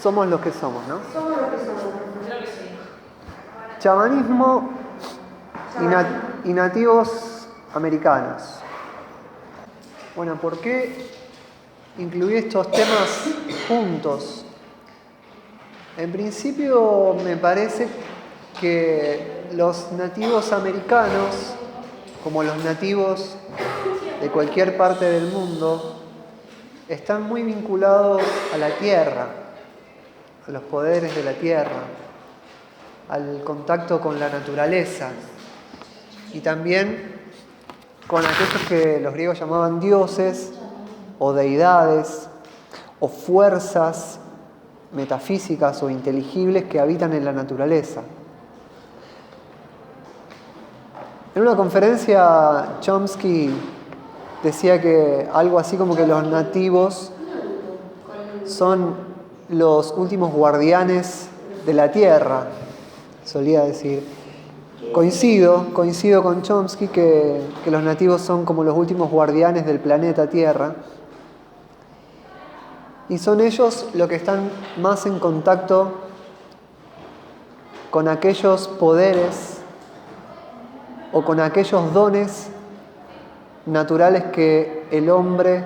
somos los que somos, ¿no? Somos lo que somos. Creo que sí. Chamanismo y nativos americanos. Bueno, ¿por qué incluí estos temas juntos? En principio me parece que los nativos americanos, como los nativos de cualquier parte del mundo, están muy vinculados a la tierra, a los poderes de la tierra, al contacto con la naturaleza y también con aquellos que los griegos llamaban dioses o deidades o fuerzas metafísicas o inteligibles que habitan en la naturaleza. En una conferencia, Chomsky decía que algo así como que los nativos son los últimos guardianes de la tierra, solía decir. Coincido con Chomsky que los nativos son como los últimos guardianes del planeta Tierra. Y son ellos los que están más en contacto con aquellos poderes o con aquellos dones naturales que el hombre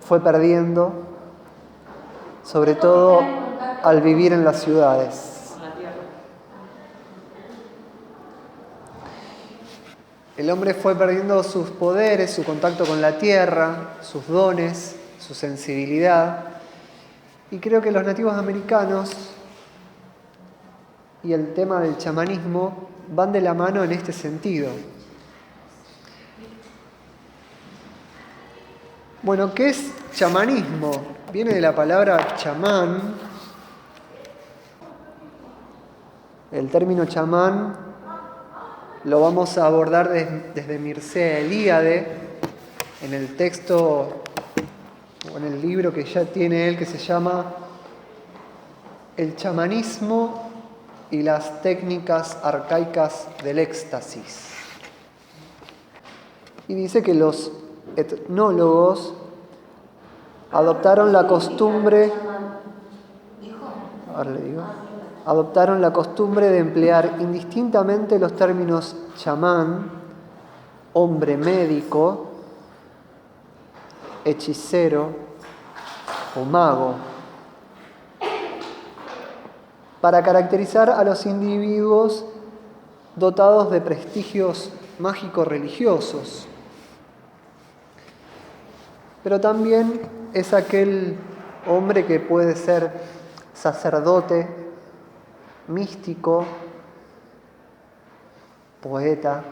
fue perdiendo, sobre todo al vivir en las ciudades. El hombre fue perdiendo sus poderes, su contacto con la tierra, sus dones, su sensibilidad. Y creo que los nativos americanos y el tema del chamanismo van de la mano en este sentido. Bueno, ¿qué es chamanismo? Viene de la palabra chamán. El término chamán lo vamos a abordar desde Mircea Eliade, en el texto o en el libro que ya tiene él que se llama El chamanismo y las técnicas arcaicas del éxtasis. Y dice que los etnólogos adoptaron la costumbre de emplear indistintamente los términos chamán, hombre médico, hechicero o mago, para caracterizar a los individuos dotados de prestigios mágico-religiosos. Pero también es aquel hombre que puede ser sacerdote, místico, poeta.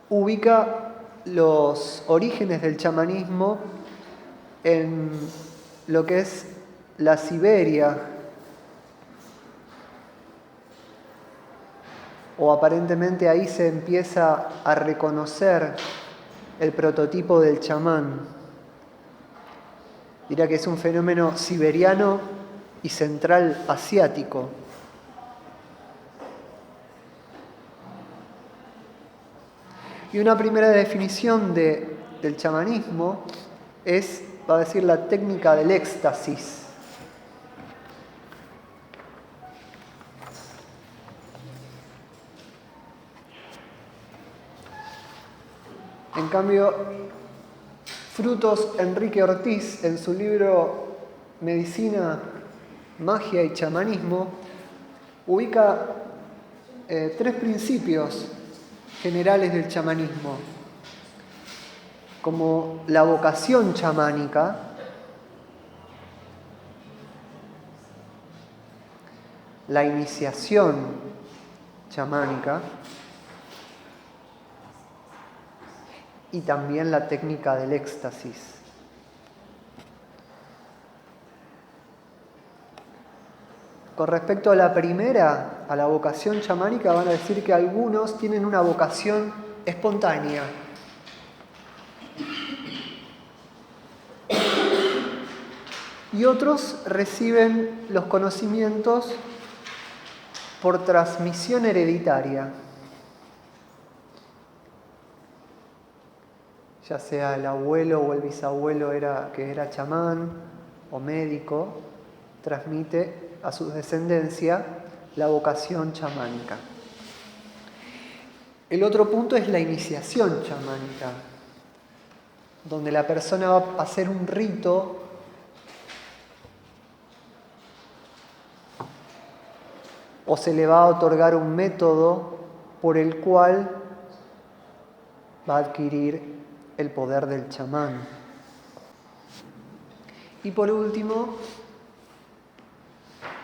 Ubica los orígenes del chamanismo en lo que es la Siberia, o aparentemente ahí se empieza a reconocer el prototipo del chamán. Dirá que es un fenómeno siberiano y central asiático. Y una primera definición del chamanismo va a decir, la técnica del éxtasis. En cambio, Frutos Enrique Ortiz, en su libro Medicina, Magia y Chamanismo, ubica 3 principios generales del chamanismo, como la vocación chamánica, la iniciación chamánica y también la técnica del éxtasis. Con respecto a la primera, a la vocación chamánica, van a decir que algunos tienen una vocación espontánea. Y otros reciben los conocimientos por transmisión hereditaria. ya sea el abuelo o el bisabuelo que era chamán o médico, transmite a su descendencia la vocación chamánica. El otro punto es la iniciación chamánica, donde la persona va a hacer un rito o se le va a otorgar un método por el cual va a adquirir el poder del chamán. Y por último,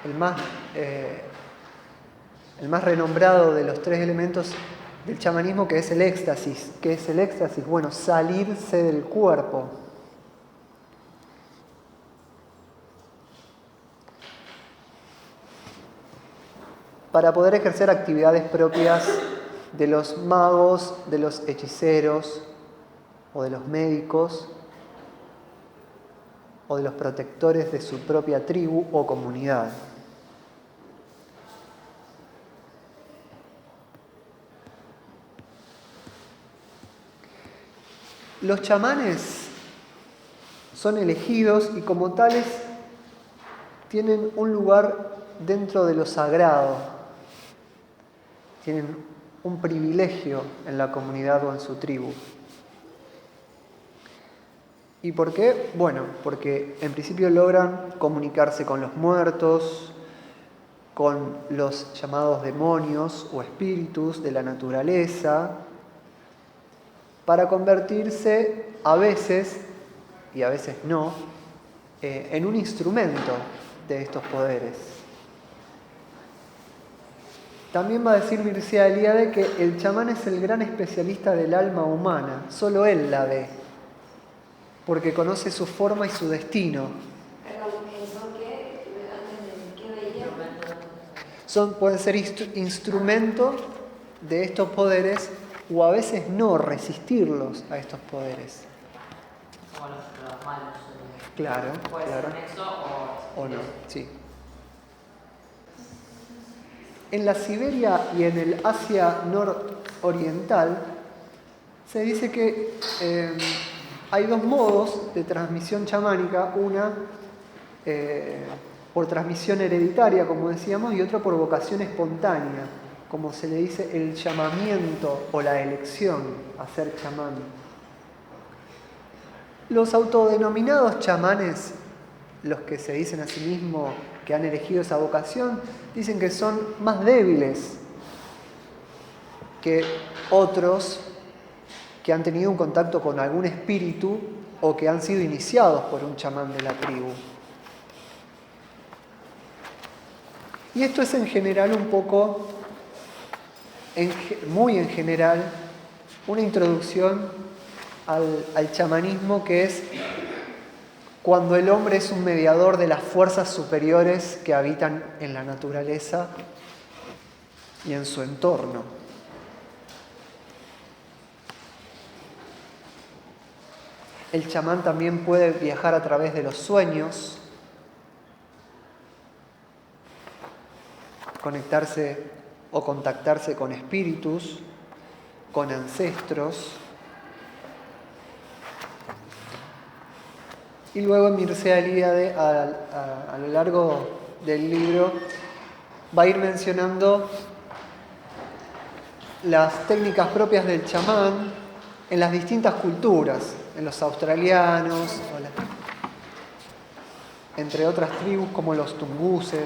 el más renombrado de los 3 elementos del chamanismo, que es el éxtasis. ¿Qué es el éxtasis? Bueno, salirse del cuerpo. Para poder ejercer actividades propias de los magos, de los hechiceros o de los médicos o de los protectores de su propia tribu o comunidad. Los chamanes son elegidos y como tales tienen un lugar dentro de lo sagrado, tienen un privilegio en la comunidad o en su tribu. ¿Y por qué? Bueno, porque en principio logran comunicarse con los muertos, con los llamados demonios o espíritus de la naturaleza, para convertirse a veces, y a veces no, en un instrumento de estos poderes. También va a decir Mircea Eliade que el chamán es el gran especialista del alma humana, solo él la ve, porque conoce su forma y su destino. Pueden ser instrumento de estos poderes o a veces no resistirlos a estos poderes. Como los malos. Claro, puede claro. ser nexo O no, sí. En la Siberia y en el Asia nororiental se dice que hay 2 modos de transmisión chamánica, una por transmisión hereditaria, como decíamos, y otro por vocación espontánea, como se le dice el llamamiento o la elección a ser chamán. Los autodenominados chamanes, los que se dicen a sí mismos que han elegido esa vocación, dicen que son más débiles que otros que han tenido un contacto con algún espíritu o que han sido iniciados por un chamán de la tribu. Y esto es en general un poco, muy en general, una introducción al chamanismo, que es cuando el hombre es un mediador de las fuerzas superiores que habitan en la naturaleza y en su entorno. El chamán también puede viajar a través de los sueños, conectarse o contactarse con espíritus, con ancestros. Y luego Mircea Eliade, a lo largo del libro, va a ir mencionando las técnicas propias del chamán en las distintas culturas, en los australianos, entre otras tribus como los tunguses,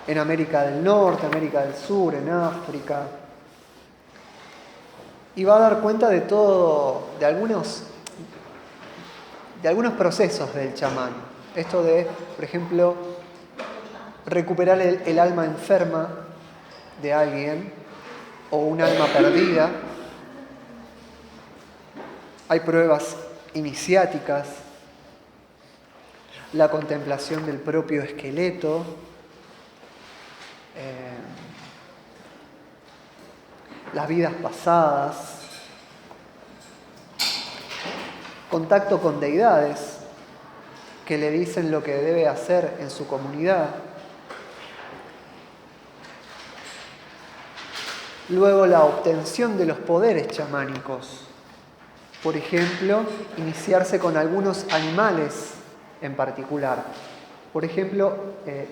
en América del Norte, América del Sur, en África. Y va a dar cuenta de algunos procesos del chamán. Esto de, por ejemplo, recuperar el alma enferma de alguien o un alma perdida. Hay pruebas iniciáticas, la contemplación del propio esqueleto, las vidas pasadas, contacto con deidades que le dicen lo que debe hacer en su comunidad. Luego la obtención de los poderes chamánicos. Por ejemplo, iniciarse con algunos animales en particular. Por ejemplo,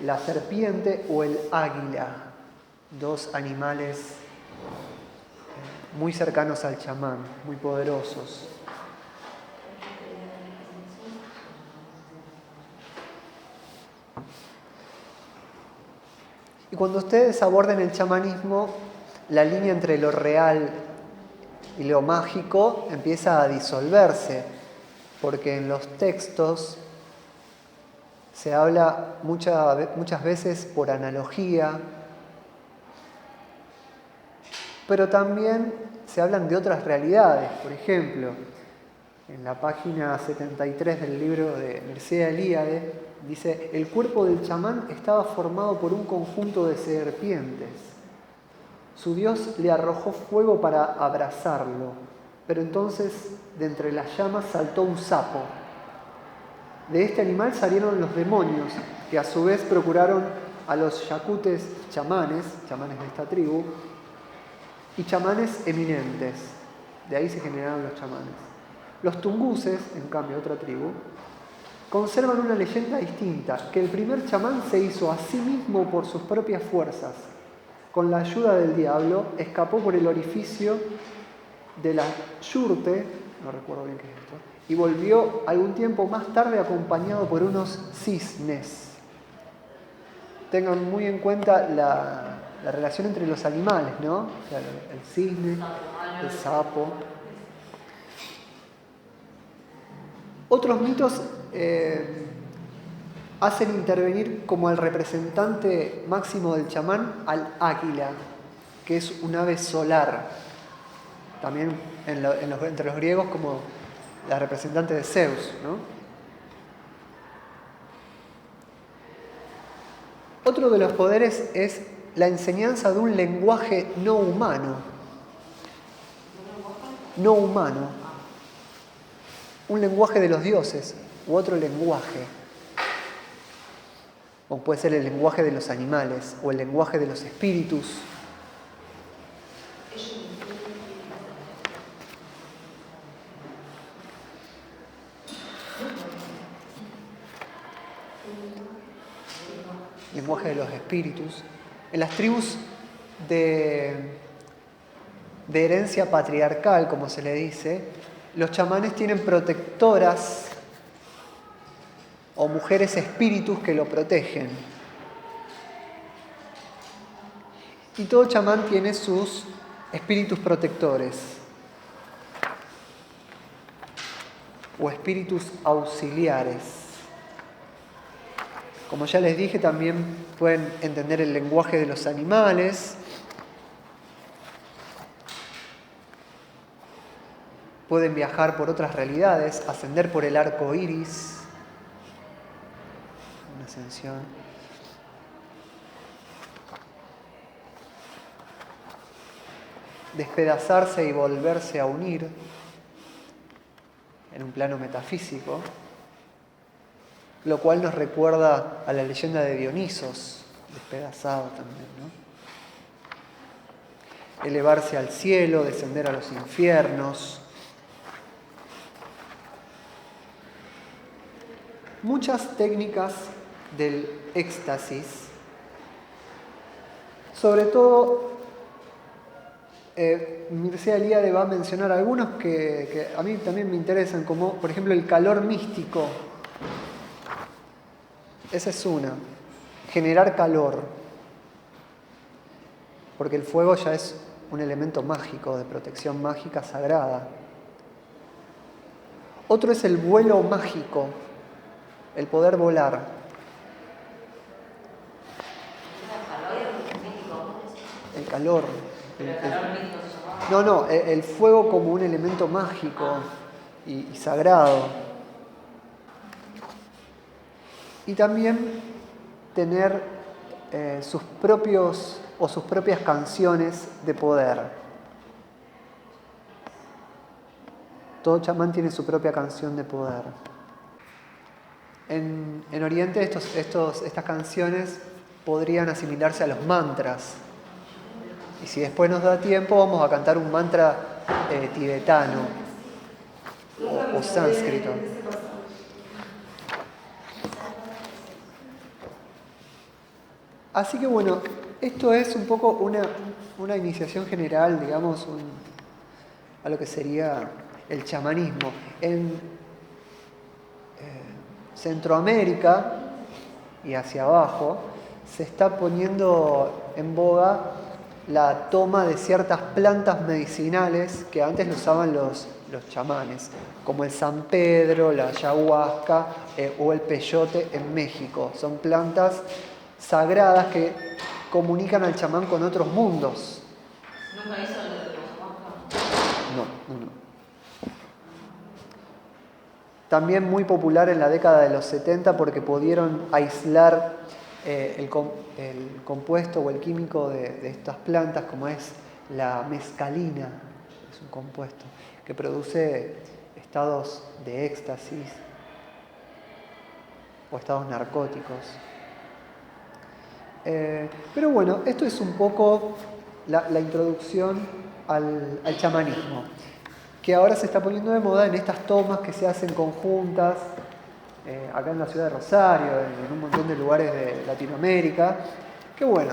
la serpiente o el águila, dos animales muy cercanos al chamán, muy poderosos. Y cuando ustedes aborden el chamanismo, la línea entre lo real y lo mágico empieza a disolverse, porque en los textos se habla muchas veces por analogía, pero también se hablan de otras realidades. Por ejemplo, en la página 73 del libro de Mircea Eliade, dice: el cuerpo del chamán estaba formado por un conjunto de serpientes. Su dios le arrojó fuego para abrazarlo, pero entonces de entre las llamas saltó un sapo. De este animal salieron los demonios, que a su vez procuraron a los yacutes chamanes de esta tribu, y chamanes eminentes. De ahí se generaron los chamanes. Los tunguses, en cambio, otra tribu, conservan una leyenda distinta, que el primer chamán se hizo a sí mismo por sus propias fuerzas. Con la ayuda del diablo, escapó por el orificio de la yurte, no recuerdo bien qué es esto, y volvió algún tiempo más tarde acompañado por unos cisnes. Tengan muy en cuenta la relación entre los animales, ¿no? O sea, el cisne, el sapo. Otros mitos hacen intervenir como el representante máximo del chamán al águila, que es un ave solar. También entre los griegos como la representante de Zeus, ¿no? Otro de los poderes es la enseñanza de un lenguaje no humano. No humano. Un lenguaje de los dioses u otro lenguaje. O puede ser el lenguaje de los animales o el lenguaje de los espíritus. Lenguaje de los espíritus. En las tribus de herencia patriarcal, como se le dice, los chamanes tienen protectoras o mujeres espíritus que lo protegen. Y todo chamán tiene sus espíritus protectores o espíritus auxiliares. Como ya les dije, también pueden entender el lenguaje de los animales. Pueden viajar por otras realidades, ascender por el arco iris. Una ascensión. Despedazarse y volverse a unir en un plano metafísico. Lo cual nos recuerda a la leyenda de Dionisos, despedazado también, ¿no? Elevarse al cielo, descender a los infiernos. Muchas técnicas del éxtasis, sobre todo Mircea Eliade va a mencionar algunos que a mí también me interesan, como por ejemplo el calor místico. Esa es una, generar calor, porque el fuego ya es un elemento mágico, de protección mágica sagrada. Otro es el vuelo mágico, el poder volar. El calor. El fuego como un elemento mágico y sagrado. Y también tener sus propias canciones de poder. Todo chamán tiene su propia canción de poder. En Oriente estas canciones podrían asimilarse a los mantras. Y si después nos da tiempo, vamos a cantar un mantra tibetano. o sánscrito. Así que bueno, esto es un poco una iniciación general, digamos, a lo que sería el chamanismo. En Centroamérica y hacia abajo se está poniendo en boga la toma de ciertas plantas medicinales que antes lo usaban los chamanes, como el San Pedro, la ayahuasca o el peyote en México. Son plantas sagradas que comunican al chamán con otros mundos. ¿Nunca hizo el de la ayahuasca? No. También muy popular en la década de los 70 porque pudieron aislar el compuesto o el químico de estas plantas, como es la mescalina, es un compuesto que produce estados de éxtasis o estados narcóticos. Pero bueno, esto es un poco la introducción al chamanismo, que ahora se está poniendo de moda en estas tomas que se hacen conjuntas, acá en la ciudad de Rosario, en un montón de lugares de Latinoamérica, que bueno,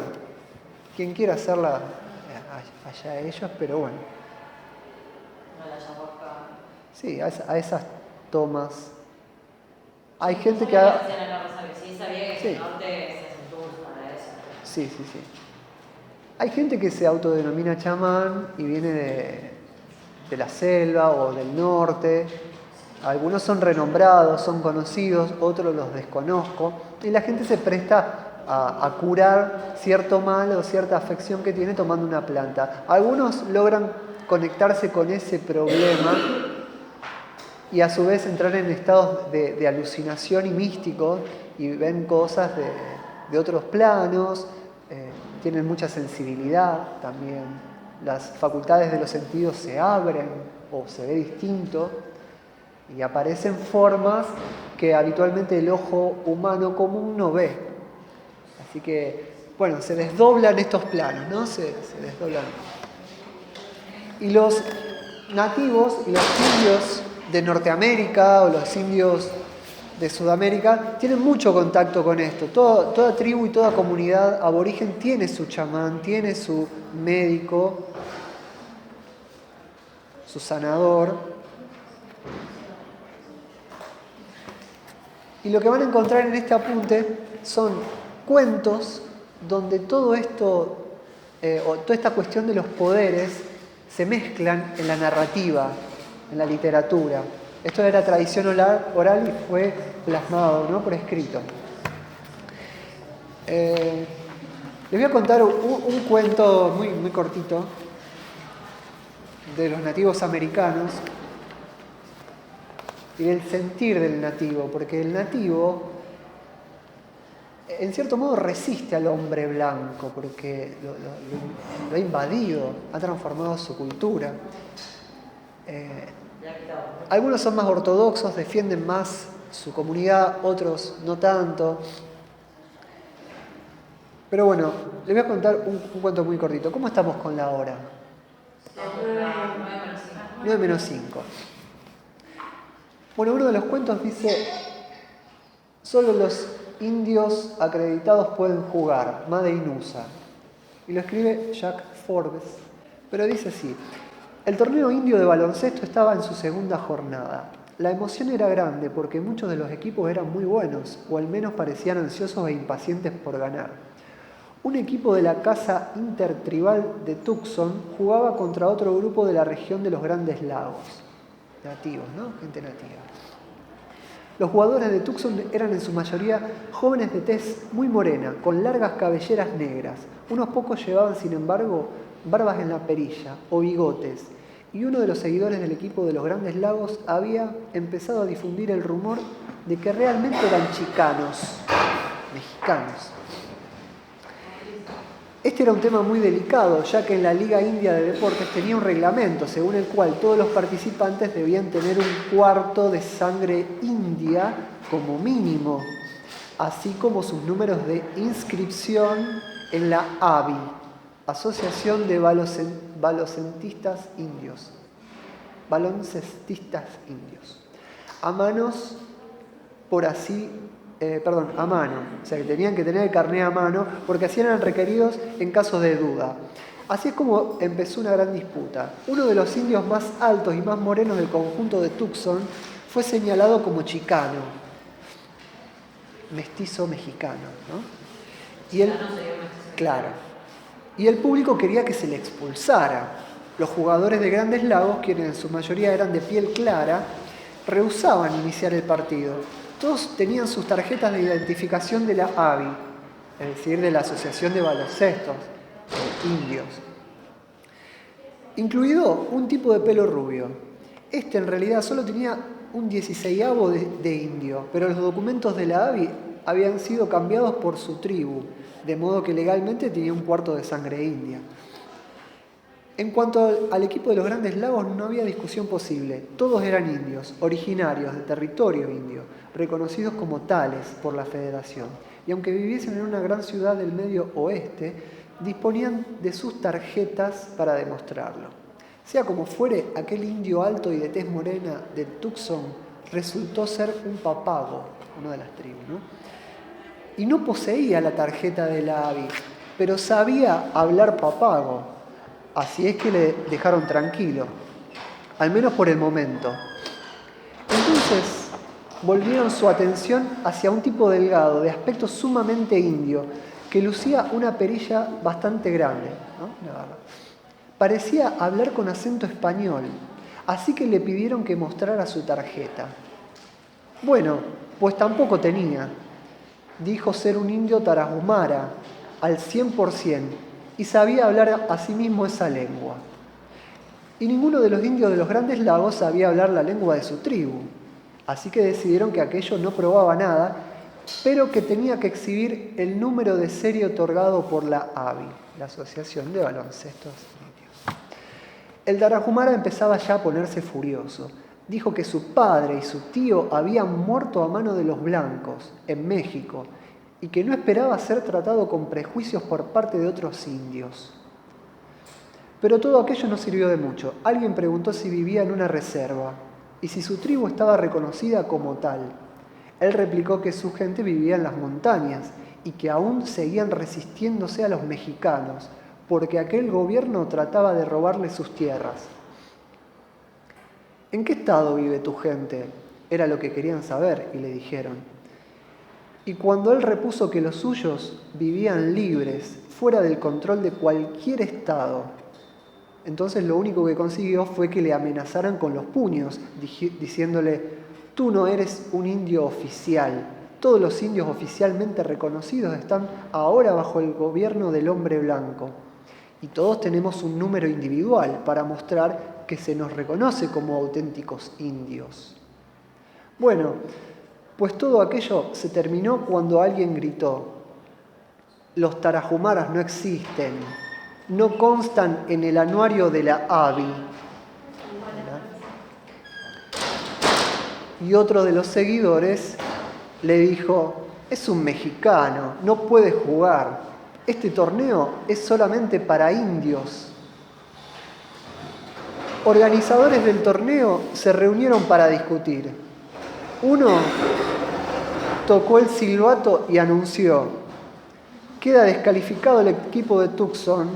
quien quiera hacerla, allá ellos, pero bueno. No, la ayahuasca. Sí, a esas tomas. Hay gente que... Sí, sabía que Sí. en el norte se hacen tours para eso. Sí. Hay gente que se autodenomina chamán y viene de la selva o del norte. Algunos son renombrados, son conocidos, otros los desconozco. Y la gente se presta a curar cierto mal o cierta afección que tiene tomando una planta. Algunos logran conectarse con ese problema y a su vez entrar en estados de alucinación y místicos y ven cosas de otros planos, tienen mucha sensibilidad también, las facultades de los sentidos se abren o se ve distinto y aparecen formas que habitualmente el ojo humano común no ve. Así que, bueno, se desdoblan estos planos, ¿no? Se desdoblan. Y los nativos y los indios de Norteamérica o los indios de Sudamérica tienen mucho contacto con esto. Toda tribu y toda comunidad aborigen tiene su chamán, tiene su médico, su sanador. Y lo que van a encontrar en este apunte son cuentos donde todo esto, o toda esta cuestión de los poderes, se mezclan en la narrativa, en la literatura. Esto era tradición oral y fue plasmado, ¿no?, por escrito. Les voy a contar un cuento muy cortito de los nativos americanos y del sentir del nativo, porque el nativo, en cierto modo, resiste al hombre blanco, porque lo ha invadido, ha transformado su cultura. Algunos son más ortodoxos, defienden más su comunidad, otros no tanto. Pero bueno, les voy a contar un cuento muy cortito. ¿Cómo estamos con la hora? 9 menos 5. Bueno, uno de los cuentos dice: solo los indios acreditados pueden jugar, Made in USA. Y lo escribe Jack Forbes. Pero dice así: el torneo indio de baloncesto estaba en su segunda jornada. La emoción era grande porque muchos de los equipos eran muy buenos, o al menos parecían ansiosos e impacientes por ganar. Un equipo de la Casa Intertribal de Tucson jugaba contra otro grupo de la región de los Grandes Lagos. Nativos, ¿no? Gente nativa. Los jugadores de Tucson eran en su mayoría jóvenes de tez muy morena, con largas cabelleras negras. Unos pocos llevaban, sin embargo, barbas en la perilla o bigotes, y uno de los seguidores del equipo de los Grandes Lagos había empezado a difundir el rumor de que realmente eran chicanos, mexicanos. Este era un tema muy delicado, ya que en la Liga India de Deportes tenía un reglamento según el cual todos los participantes debían tener un cuarto de sangre india como mínimo, así como sus números de inscripción en la ABI, Asociación de Balocentistas Indios. baloncestistas indios. A mano, o sea que tenían que tener el carné a mano porque así eran requeridos en casos de duda. Así es como empezó una gran disputa. Uno de los indios más altos y más morenos del conjunto de Tucson fue señalado como chicano, mestizo mexicano, ¿no? Y él, claro, y el público quería que se le expulsara. Los jugadores de Grandes Lagos, quienes en su mayoría eran de piel clara, rehusaban iniciar el partido. Todos tenían sus tarjetas de identificación de la ABI, es decir, de la Asociación de Baloncestos Indios, incluido un tipo de pelo rubio. Este en realidad solo tenía un 16avo de indio, pero los documentos de la ABI habían sido cambiados por su tribu, de modo que legalmente tenía un cuarto de sangre india. En cuanto al equipo de los Grandes Lagos, no había discusión posible. Todos eran indios, originarios de territorio indio, reconocidos como tales por la Federación. Y aunque viviesen en una gran ciudad del Medio Oeste, disponían de sus tarjetas para demostrarlo. Sea como fuere, aquel indio alto y de tez morena de Tucson resultó ser un papago, una de las tribus, ¿no? Y no poseía la tarjeta de la ABI, pero sabía hablar papago. Así es que le dejaron tranquilo, al menos por el momento. Entonces volvieron su atención hacia un tipo delgado, de aspecto sumamente indio, que lucía una perilla bastante grande, ¿no? Parecía hablar con acento español, así que le pidieron que mostrara su tarjeta. Bueno, pues tampoco tenía. Dijo ser un indio tarahumara, al 100%, y sabía hablar a sí mismo esa lengua. Y ninguno de los indios de los Grandes Lagos sabía hablar la lengua de su tribu, así que decidieron que aquello no probaba nada, pero que tenía que exhibir el número de serie otorgado por la ABI, la Asociación de Baloncestos Indios. El tarahumara empezaba ya a ponerse furioso. Dijo que su padre y su tío habían muerto a mano de los blancos en México y que no esperaba ser tratado con prejuicios por parte de otros indios. Pero todo aquello no sirvió de mucho. Alguien preguntó si vivía en una reserva y si su tribu estaba reconocida como tal. Él replicó que su gente vivía en las montañas y que aún seguían resistiéndose a los mexicanos, porque aquel gobierno trataba de robarle sus tierras. ¿En qué estado vive tu gente?, era lo que querían saber, y le dijeron. Y cuando él repuso que los suyos vivían libres, fuera del control de cualquier estado, entonces lo único que consiguió fue que le amenazaran con los puños, diciéndole: tú no eres un indio oficial. Todos los indios oficialmente reconocidos están ahora bajo el gobierno del hombre blanco. Y todos tenemos un número individual para mostrar que se nos reconoce como auténticos indios. Bueno, pues todo aquello se terminó cuando alguien gritó: los tarahumaras no existen, no constan en el anuario de la ABI. Y otro de los seguidores le dijo: es un mexicano, no puede jugar. Este torneo es solamente para indios. Organizadores del torneo se reunieron para discutir. Uno tocó el silbato y anunció: queda descalificado el equipo de Tucson.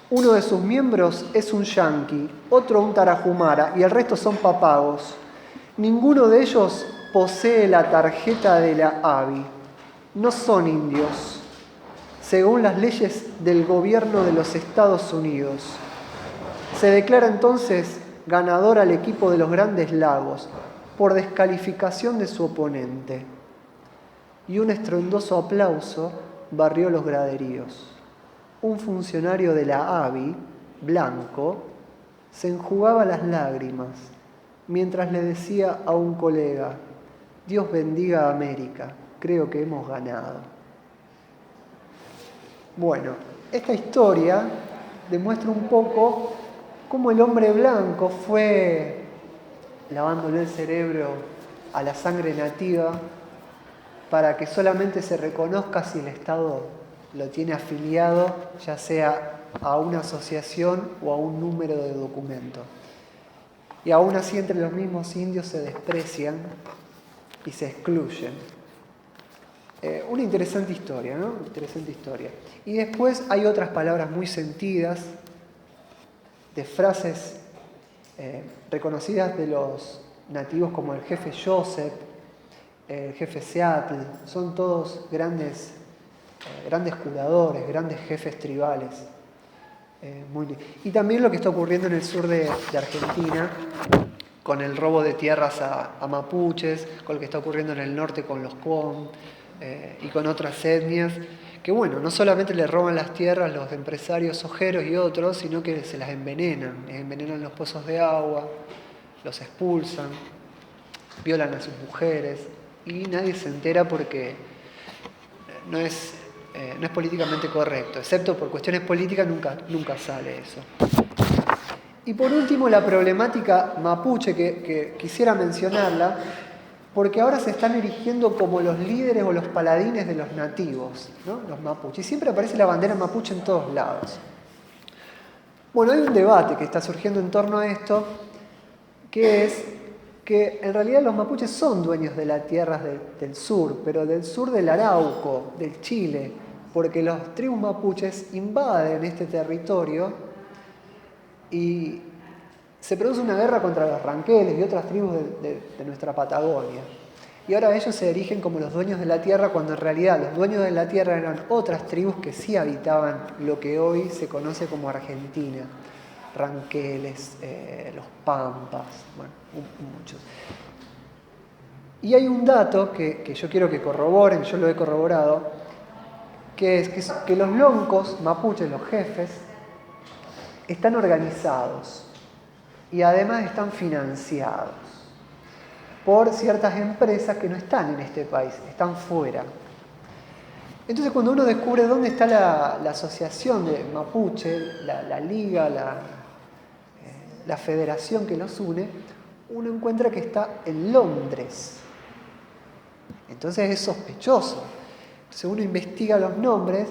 Uno de sus miembros es un yanqui, otro un tarahumara y el resto son papagos. Ninguno de ellos posee la tarjeta de la ABI. No son indios, según las leyes del gobierno de los Estados Unidos. Se declara entonces ganador al equipo de los Grandes Lagos por descalificación de su oponente. Y un estruendoso aplauso barrió los graderíos. Un funcionario de la ABI, blanco, se enjugaba las lágrimas mientras le decía a un colega: Dios bendiga a América, creo que hemos ganado. Bueno, esta historia demuestra un poco cómo el hombre blanco fue lavándole el cerebro a la sangre nativa para que solamente se reconozca si el Estado lo tiene afiliado, ya sea a una asociación o a un número de documento. y aún así entre los mismos indios se desprecian y se excluyen. Una interesante historia, ¿no? Interesante historia. Y después hay otras palabras muy sentidas, de frases reconocidas de los nativos como el jefe Joseph, el jefe Seattle. Son todos grandes curadores, grandes jefes tribales. Y también lo que está ocurriendo en el sur de Argentina, con el robo de tierras a mapuches, con lo que está ocurriendo en el norte con los Qom y con otras etnias, que bueno, no solamente le roban las tierras los empresarios ojeros y otros, sino que se las envenenan los pozos de agua, los expulsan, violan a sus mujeres y nadie se entera porque no es políticamente correcto, excepto por cuestiones políticas nunca sale eso. Y por último, la problemática mapuche, que quisiera mencionarla, porque ahora se están erigiendo como los líderes o los paladines de los nativos, ¿no? Los mapuches. Y siempre aparece la bandera mapuche en todos lados. Bueno, hay un debate que está surgiendo en torno a esto, que es que en realidad los mapuches son dueños de las tierras del sur, pero del sur del Arauco, del Chile, porque los tribus mapuches invaden este territorio y se produce una guerra contra los ranqueles y otras tribus de nuestra Patagonia. Y ahora ellos se erigen como los dueños de la tierra, cuando en realidad los dueños de la tierra eran otras tribus que sí habitaban lo que hoy se conoce como Argentina. Ranqueles, los Pampas, bueno, muchos. Y hay un dato que yo quiero que corroboren, yo lo he corroborado, que es que los loncos mapuches, los jefes, están organizados y además están financiados por ciertas empresas que no están en este país, están fuera. Entonces cuando uno descubre dónde está la asociación de mapuche, la liga, la federación que los une, uno encuentra que está en Londres. Entonces es sospechoso. Entonces uno investiga los nombres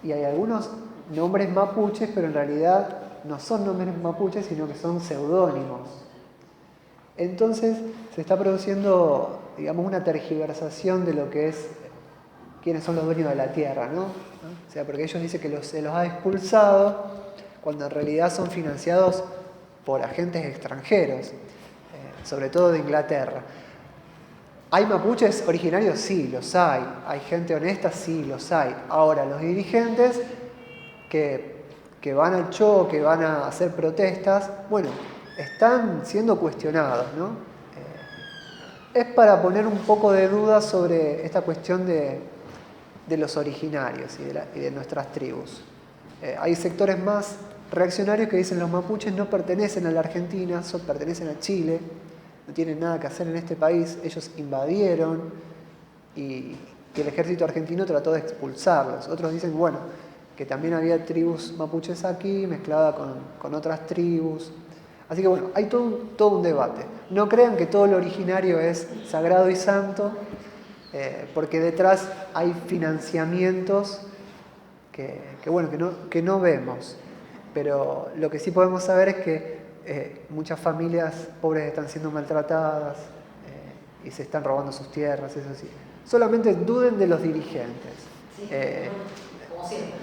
y hay algunos nombres mapuches, pero en realidad no son nombres mapuches, sino que son seudónimos. Entonces se está produciendo, digamos, una tergiversación de lo que es quiénes son los dueños de la tierra, ¿no? O sea, porque ellos dicen que se los ha expulsado, cuando en realidad son financiados por agentes extranjeros, sobre todo de Inglaterra. ¿Hay mapuches originarios? Sí, los hay. ¿Hay gente honesta? Sí, los hay. Ahora, los dirigentes que van al choque, que van a hacer protestas, bueno, están siendo cuestionados, ¿no? Es para poner un poco de duda sobre esta cuestión de los originarios y de nuestras tribus. Hay sectores más reaccionarios que dicen los mapuches no pertenecen a la Argentina, pertenecen a Chile, no tienen nada que hacer en este país, ellos invadieron y que el ejército argentino trató de expulsarlos. Otros dicen, bueno, que también había tribus mapuches aquí, mezclada con otras tribus. Así que bueno, hay todo un debate. No crean que todo lo originario es sagrado y santo, porque detrás hay financiamientos que no vemos. Pero lo que sí podemos saber es que muchas familias pobres están siendo maltratadas y se están robando sus tierras, eso sí. Solamente duden de los dirigentes. Como siempre.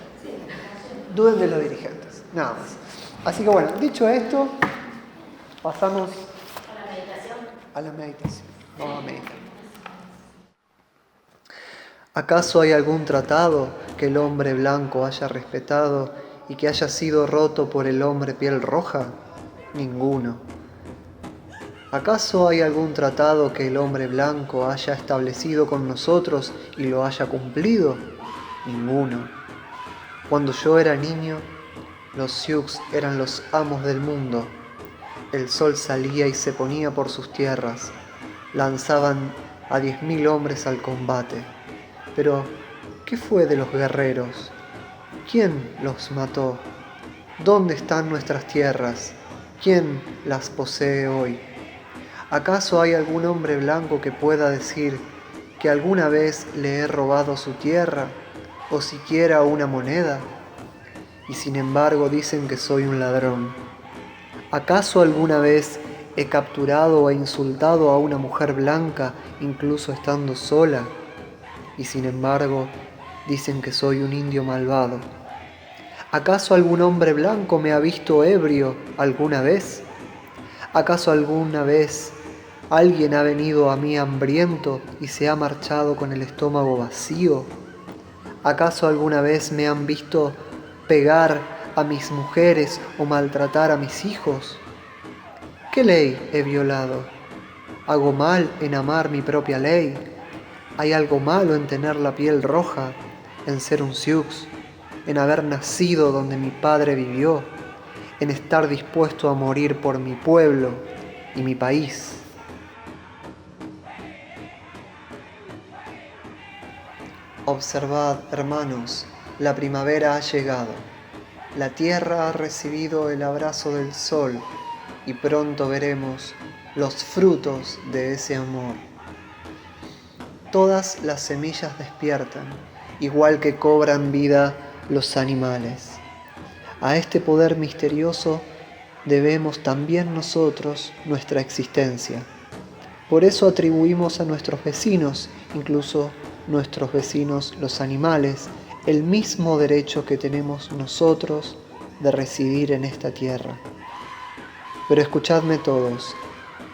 Duden de los dirigentes, nada más. Así que bueno, dicho esto, pasamos a la meditación. Vamos a meditar. ¿Acaso hay algún tratado que el hombre blanco haya respetado y que haya sido roto por el hombre piel roja? Ninguno. ¿Acaso hay algún tratado que el hombre blanco haya establecido con nosotros y lo haya cumplido? Ninguno. Cuando yo era niño, los Sioux eran los amos del mundo. El sol salía y se ponía por sus tierras. Lanzaban a 10.000 hombres al combate. Pero, ¿qué fue de los guerreros? ¿Quién los mató? ¿Dónde están nuestras tierras? ¿Quién las posee hoy? ¿Acaso hay algún hombre blanco que pueda decir que alguna vez le he robado su tierra o siquiera una moneda? Y sin embargo dicen que soy un ladrón. ¿Acaso alguna vez He capturado e insultado a una mujer blanca incluso estando sola, y sin embargo dicen que soy un indio malvado. ¿Acaso algún hombre blanco me ha visto ebrio alguna vez? ¿Acaso alguna vez alguien ha venido a mí hambriento y se ha marchado con el estómago vacío? ¿Acaso alguna vez me han visto pegar a mis mujeres o maltratar a mis hijos? ¿Qué ley he violado? ¿Hago mal en amar mi propia ley? ¿Hay algo malo en tener la piel roja, en ser un Sioux, en haber nacido donde mi padre vivió, en estar dispuesto a morir por mi pueblo y mi país? Observad, hermanos, la primavera ha llegado. La tierra ha recibido el abrazo del sol y pronto veremos los frutos de ese amor. Todas las semillas despiertan, igual que cobran vida los animales. A este poder misterioso debemos también nosotros nuestra existencia. Por eso atribuimos a nuestros vecinos, incluso nuestros vecinos los animales, el mismo derecho que tenemos nosotros de residir en esta tierra. Pero escuchadme todos,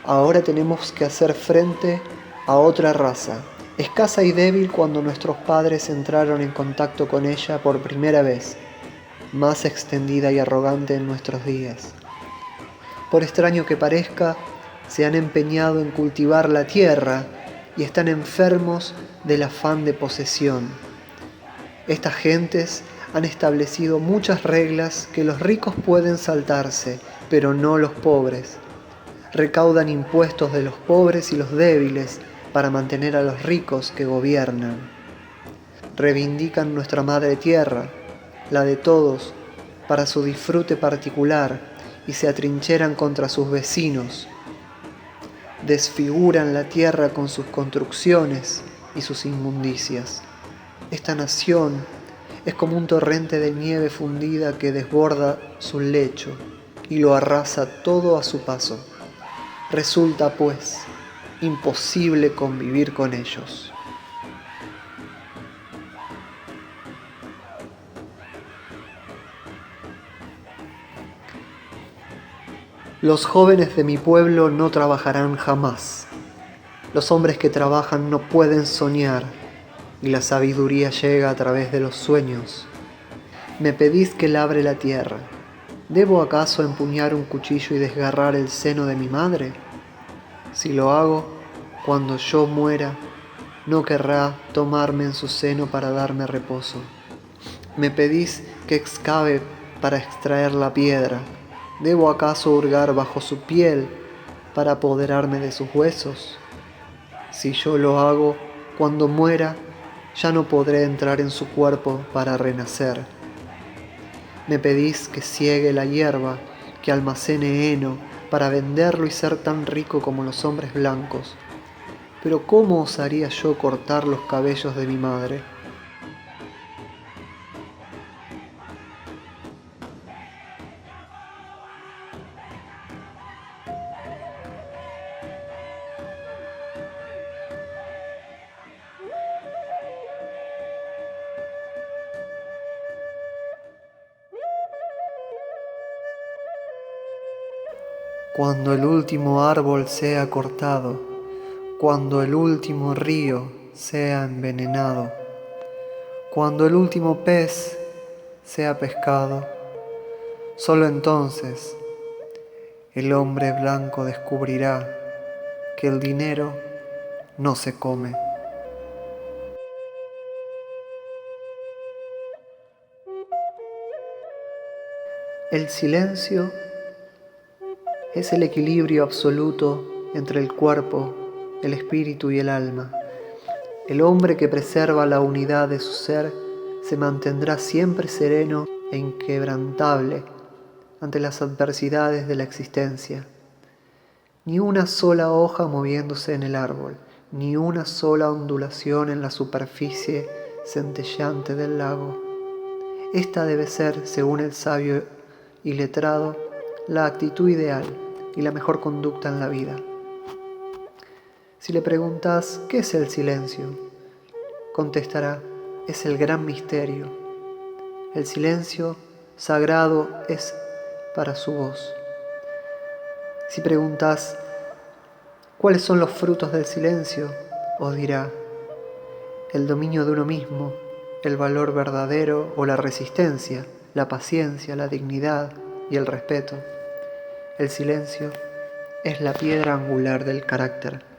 ahora tenemos que hacer frente a otra raza, escasa y débil cuando nuestros padres entraron en contacto con ella por primera vez, más extendida y arrogante en nuestros días. Por extraño que parezca, se han empeñado en cultivar la tierra y están enfermos del afán de posesión. Estas gentes han establecido muchas reglas que los ricos pueden saltarse, pero no los pobres. Recaudan impuestos de los pobres y los débiles para mantener a los ricos que gobiernan. Reivindican nuestra madre tierra, la de todos, para su disfrute particular y se atrincheran contra sus vecinos. Desfiguran la tierra con sus construcciones y sus inmundicias. Esta nación es como un torrente de nieve fundida que desborda su lecho y lo arrasa todo a su paso. Resulta, pues, imposible convivir con ellos. Los jóvenes de mi pueblo no trabajarán jamás. Los hombres que trabajan no pueden soñar, y la sabiduría llega a través de los sueños. Me pedís que labre la tierra. ¿Debo acaso empuñar un cuchillo y desgarrar el seno de mi madre? Si lo hago, cuando yo muera, no querrá tomarme en su seno para darme reposo. Me pedís que excave para extraer la piedra. ¿Debo acaso hurgar bajo su piel para apoderarme de sus huesos? Si yo lo hago, cuando muera, ya no podré entrar en su cuerpo para renacer. Me pedís que ciegue la hierba, que almacene heno para venderlo y ser tan rico como los hombres blancos. Pero ¿cómo osaría yo cortar los cabellos de mi madre? Cuando el último árbol sea cortado, cuando el último río sea envenenado, cuando el último pez sea pescado, solo entonces el hombre blanco descubrirá que el dinero no se come. El silencio es el equilibrio absoluto entre el cuerpo, el espíritu y el alma. El hombre que preserva la unidad de su ser se mantendrá siempre sereno e inquebrantable ante las adversidades de la existencia. Ni una sola hoja moviéndose en el árbol, ni una sola ondulación en la superficie centelleante del lago. Esta debe ser, según el sabio y letrado, la actitud ideal, y la mejor conducta en la vida. Si le preguntas, ¿qué es el silencio?, contestará, es el gran misterio. El silencio sagrado es para su voz. Si preguntas, ¿cuáles son los frutos del silencio?, os dirá, el dominio de uno mismo, el valor verdadero o la resistencia, la paciencia, la dignidad y el respeto. El silencio es la piedra angular del carácter.